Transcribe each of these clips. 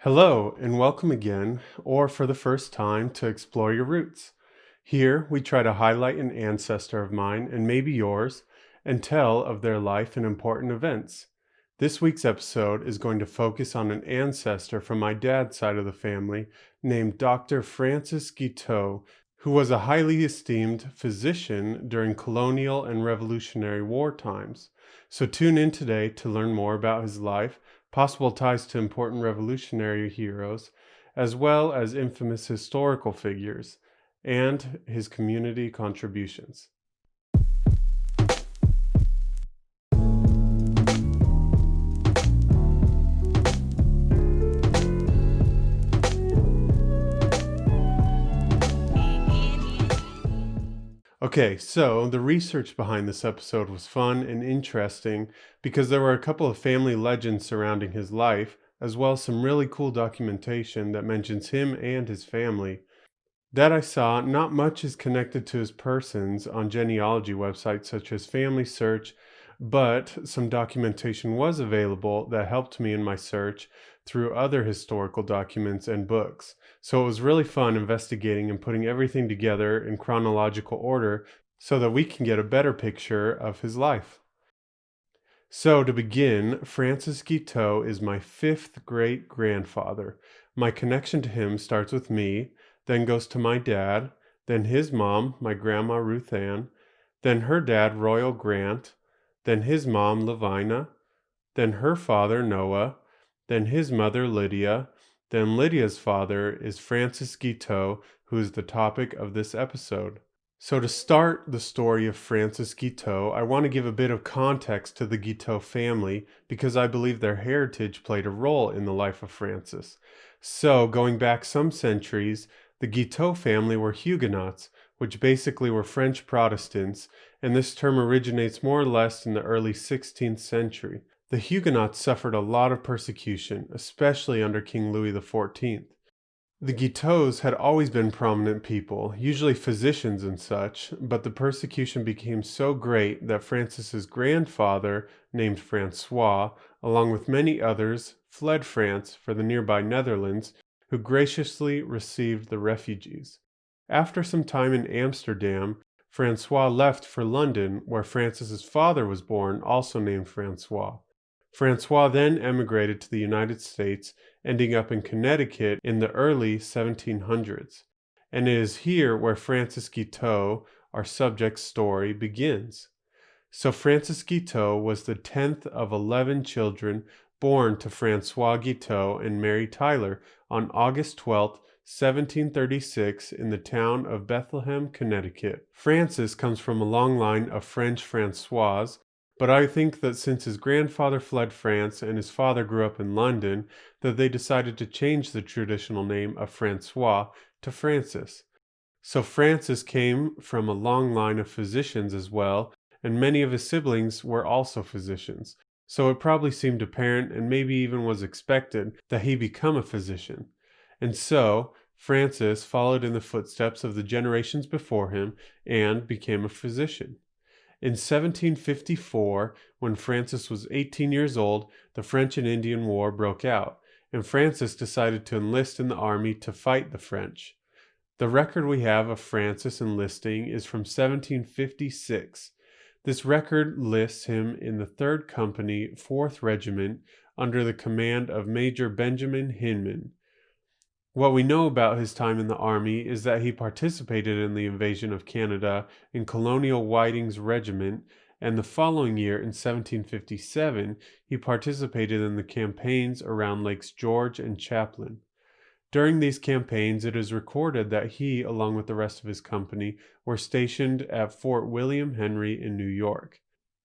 Hello, and welcome again, or for the first time, to Explore Your Roots. Here, we try to highlight an ancestor of mine, and maybe yours, and tell of their life and important events. This week's episode is going to focus on an ancestor from my dad's side of the family named Dr. Francis Guiteau, who was a highly esteemed physician during colonial and Revolutionary War times. So tune in today to learn more about his life, possible ties to important revolutionary heroes, as well as infamous historical figures, and his community contributions. Okay, so the research behind this episode was fun and interesting because there were a couple of family legends surrounding his life, as well as some really cool documentation that mentions him and his family. That I saw, not much is connected to his persons on genealogy websites such as FamilySearch, but some documentation was available that helped me in my search through other historical documents and books. So it was really fun investigating and putting everything together in chronological order so that we can get a better picture of his life. So to begin, Francis Guiteau is my fifth great-grandfather. My connection to him starts with me, then goes to my dad, then his mom, my grandma Ruth Ann, then her dad Royal Grant, then his mom Lavina, then her father Noah, then his mother Lydia, then Lydia's father is Francis Guiteau, who is the topic of this episode. So to start the story of Francis Guiteau, I want to give a bit of context to the Guiteau family because I believe their heritage played a role in the life of Francis. So going back some centuries, the Guiteau family were Huguenots, which basically were French Protestants, and this term originates more or less in the early 16th century. The Huguenots suffered a lot of persecution, especially under King Louis XIV. The Guiteaus had always been prominent people, usually physicians and such, but the persecution became so great that Francis's grandfather, named Francois, along with many others, fled France for the nearby Netherlands, who graciously received the refugees. After some time in Amsterdam, Francois left for London, where Francis's father was born, also named Francois. Francois then emigrated to the United States, ending up in Connecticut in the early 1700s. And it is here where Francis Guiteau, our subject's story, begins. So Francis Guiteau was the 10th of 11 children born to Francois Guiteau and Mary Tyler on August 12, 1736, in the town of Bethlehem, Connecticut. Francis comes from a long line of French Francois, but I think that since his grandfather fled France and his father grew up in London, that they decided to change the traditional name of Francois to Francis. So Francis came from a long line of physicians as well, and many of his siblings were also physicians. So it probably seemed apparent and maybe even was expected that he become a physician. And so Francis followed in the footsteps of the generations before him and became a physician. In 1754, when Francis was 18 years old, the French and Indian War broke out, and Francis decided to enlist in the army to fight the French. The record we have of Francis enlisting is from 1756. This record lists him in the 3rd Company, 4th Regiment, under the command of Major Benjamin Hinman. What we know about his time in the army is that he participated in the invasion of Canada in Colonel Whiting's regiment, and the following year, in 1757, he participated in the campaigns around Lakes George and Champlain. During these campaigns, it is recorded that he, along with the rest of his company, were stationed at Fort William Henry in New York.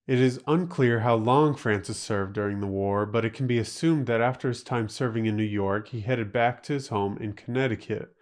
It is unclear how long Francis served during the war, but it can be assumed that after his time serving in New York, he headed back to his home in Connecticut.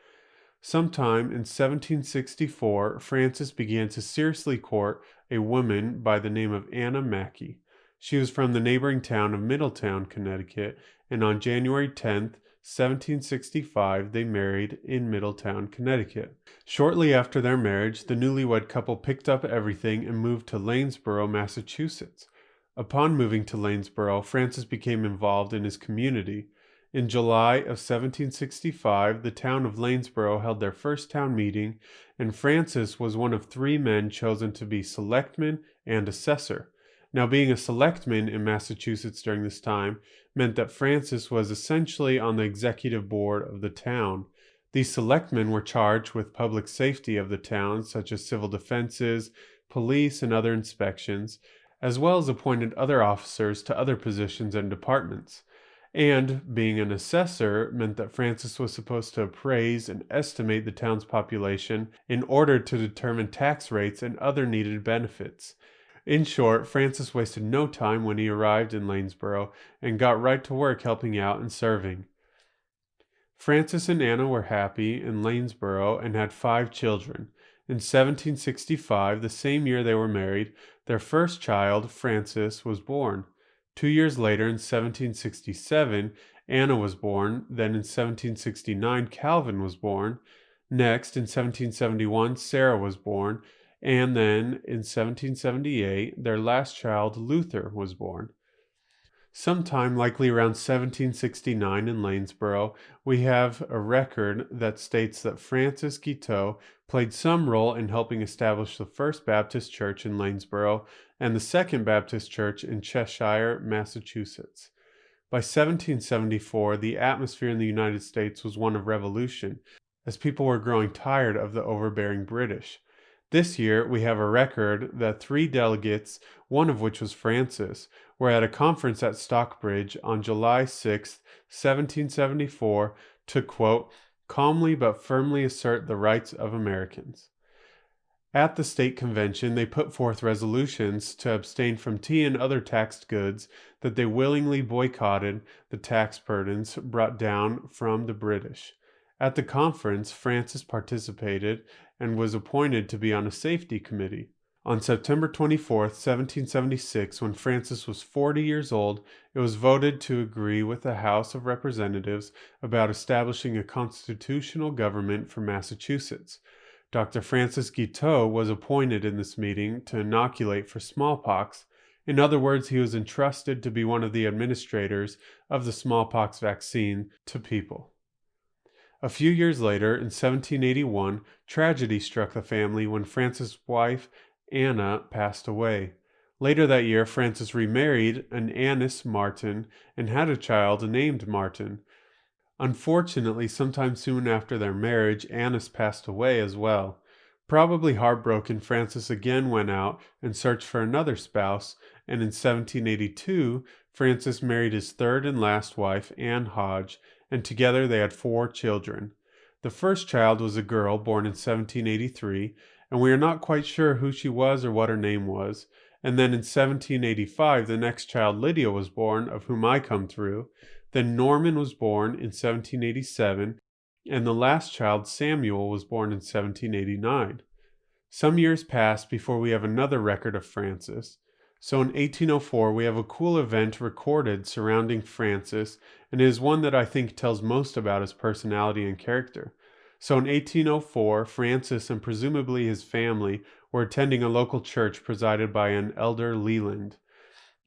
Sometime in 1764, Francis began to seriously court a woman by the name of Anna Mackey. She was from the neighboring town of Middletown, Connecticut, and on January 10th, 1765, they married in Middletown, Connecticut. Shortly after their marriage, the newlywed couple picked up everything and moved to Lanesborough, Massachusetts. Upon moving to Lanesborough, Francis became involved in his community. In July of 1765, the town of Lanesborough held their first town meeting, and Francis was one of 3 men chosen to be selectman and assessor. Now, being a selectman in Massachusetts during this time meant that Francis was essentially on the executive board of the town. These selectmen were charged with public safety of the town, such as civil defenses, police, and other inspections, as well as appointed other officers to other positions and departments. And being an assessor meant that Francis was supposed to appraise and estimate the town's population in order to determine tax rates and other needed benefits. In short, Francis wasted no time when he arrived in Lanesborough and got right to work helping out and serving. Francis and Anna were happy in Lanesborough and had 5 children. In 1765, the same year they were married, their first child, Francis, was born. 2 years later, in 1767, Anna was born. Then in 1769, Calvin was born. Next, in 1771, Sarah was born. And then in 1778, their last child, Luther, was born. Sometime, likely around 1769 in Lanesborough, we have a record that states that Francis Guiteau played some role in helping establish the First Baptist Church in Lanesborough and the Second Baptist Church in Cheshire, Massachusetts. By 1774, the atmosphere in the United States was one of revolution, as people were growing tired of the overbearing British. This year, we have a record that 3 delegates, one of which was Francis, were at a conference at Stockbridge on July 6, 1774, to, quote, calmly but firmly assert the rights of Americans. At the state convention, they put forth resolutions to abstain from tea and other taxed goods, that they willingly boycotted the tax burdens brought down from the British. At the conference, Francis participated and was appointed to be on a safety committee. On September 24, 1776, when Francis was 40 years old, it was voted to agree with the House of Representatives about establishing a constitutional government for Massachusetts. Dr. Francis Guiteau was appointed in this meeting to inoculate for smallpox. In other words, he was entrusted to be one of the administrators of the smallpox vaccine to people. A few years later, in 1781, tragedy struck the family when Francis' wife, Anna, passed away. Later that year, Francis remarried an Annis Martin and had a child named Martin. Unfortunately, sometime soon after their marriage, Annis passed away as well. Probably heartbroken, Francis again went out and searched for another spouse, and in 1782, Francis married his third and last wife, Anne Hodge, and together they had 4 children. The first child was a girl born in 1783, and we are not quite sure who she was or what her name was. And then in 1785, the next child, Lydia, was born, of whom I come through. Then Norman was born in 1787, and the last child, Samuel, was born in 1789. Some years passed before we have another record of Francis. So in 1804, we have a cool event recorded surrounding Francis, and it is one that I think tells most about his personality and character. So in 1804, Francis and presumably his family were attending a local church presided by an Elder Leland.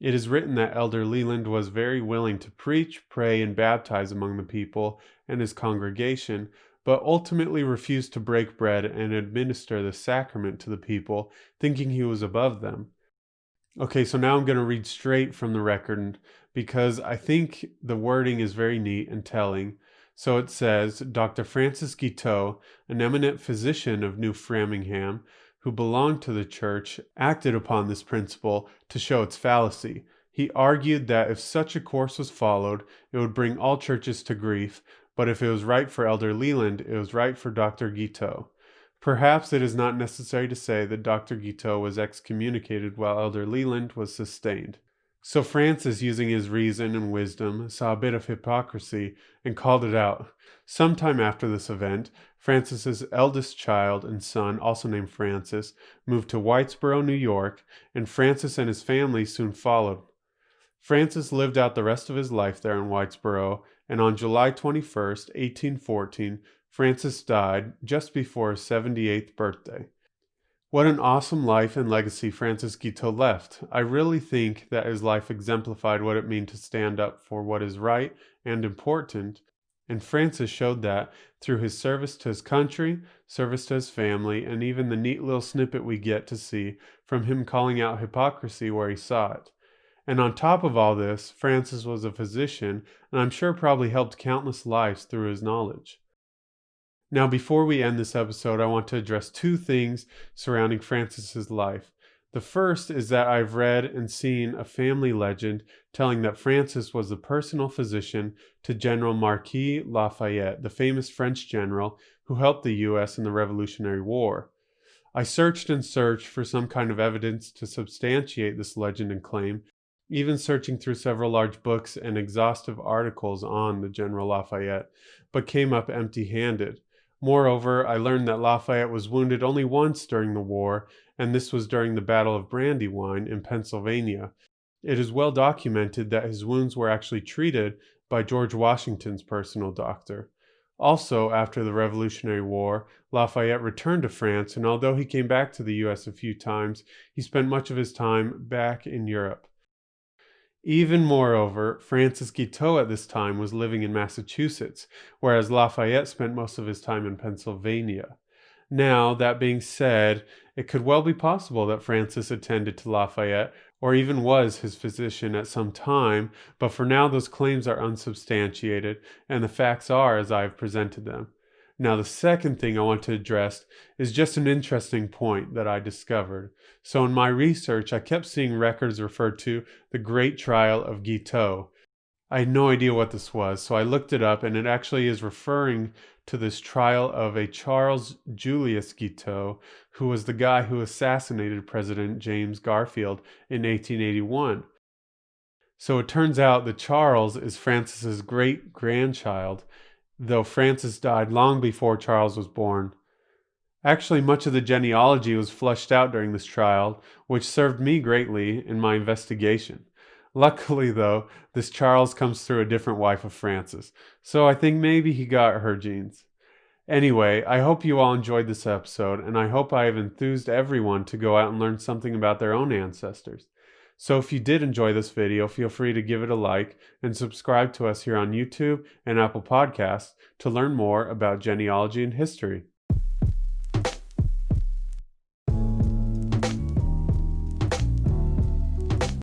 It is written that Elder Leland was very willing to preach, pray, and baptize among the people and his congregation, but ultimately refused to break bread and administer the sacrament to the people, thinking he was above them. Okay, so now I'm going to read straight from the record because I think the wording is very neat and telling. So it says, Dr. Francis Guiteau, an eminent physician of New Framingham, who belonged to the church, acted upon this principle to show its fallacy. He argued that if such a course was followed, it would bring all churches to grief, but if it was right for Elder Leland, it was right for Dr. Guiteau. Perhaps it is not necessary to say that Dr. Guiteau was excommunicated while Elder Leland was sustained. So Francis, using his reason and wisdom, saw a bit of hypocrisy and called it out. Sometime after this event, Francis's eldest child and son, also named Francis, moved to Whitesboro, New York, and Francis and his family soon followed. Francis lived out the rest of his life there in Whitesboro, and on July 21st, 1814, Francis died just before his 78th birthday. What an awesome life and legacy Francis Guiteau left. I really think that his life exemplified what it means to stand up for what is right and important, and Francis showed that through his service to his country, service to his family, and even the neat little snippet we get to see from him calling out hypocrisy where he saw it. And on top of all this, Francis was a physician, and I'm sure probably helped countless lives through his knowledge. Now, before we end this episode, I want to address two things surrounding Francis's life. The first is that I've read and seen a family legend telling that Francis was the personal physician to General Marquis Lafayette, the famous French general who helped the U.S. in the Revolutionary War. I searched and searched for some kind of evidence to substantiate this legend and claim, even searching through several large books and exhaustive articles on the General Lafayette, but came up empty-handed. Moreover, I learned that Lafayette was wounded only once during the war, and this was during the Battle of Brandywine in Pennsylvania. It is well documented that his wounds were actually treated by George Washington's personal doctor. Also, after the Revolutionary War, Lafayette returned to France, and although he came back to the U.S. a few times, he spent much of his time back in Europe. Even moreover, Francis Guiteau at this time was living in Massachusetts, whereas Lafayette spent most of his time in Pennsylvania. Now, that being said, it could well be possible that Francis attended to Lafayette, or even was his physician at some time, but for now those claims are unsubstantiated, and the facts are as I have presented them. Now, the second thing I want to address is just an interesting point that I discovered. So in my research, I kept seeing records referred to the Great Trial of Guiteau. I had no idea what this was, so I looked it up, and it actually is referring to this trial of a Charles Julius Guiteau, who was the guy who assassinated President James Garfield in 1881. So it turns out that Charles is Francis's great-grandchild, though Francis died long before Charles was born. Actually, much of the genealogy was flushed out during this trial, which served me greatly in my investigation. Luckily, though, this Charles comes through a different wife of Francis, so I think maybe he got her genes. Anyway, I hope you all enjoyed this episode, and I hope I have enthused everyone to go out and learn something about their own ancestors. So if you did enjoy this video, feel free to give it a like and subscribe to us here on YouTube and Apple Podcasts to learn more about genealogy and history.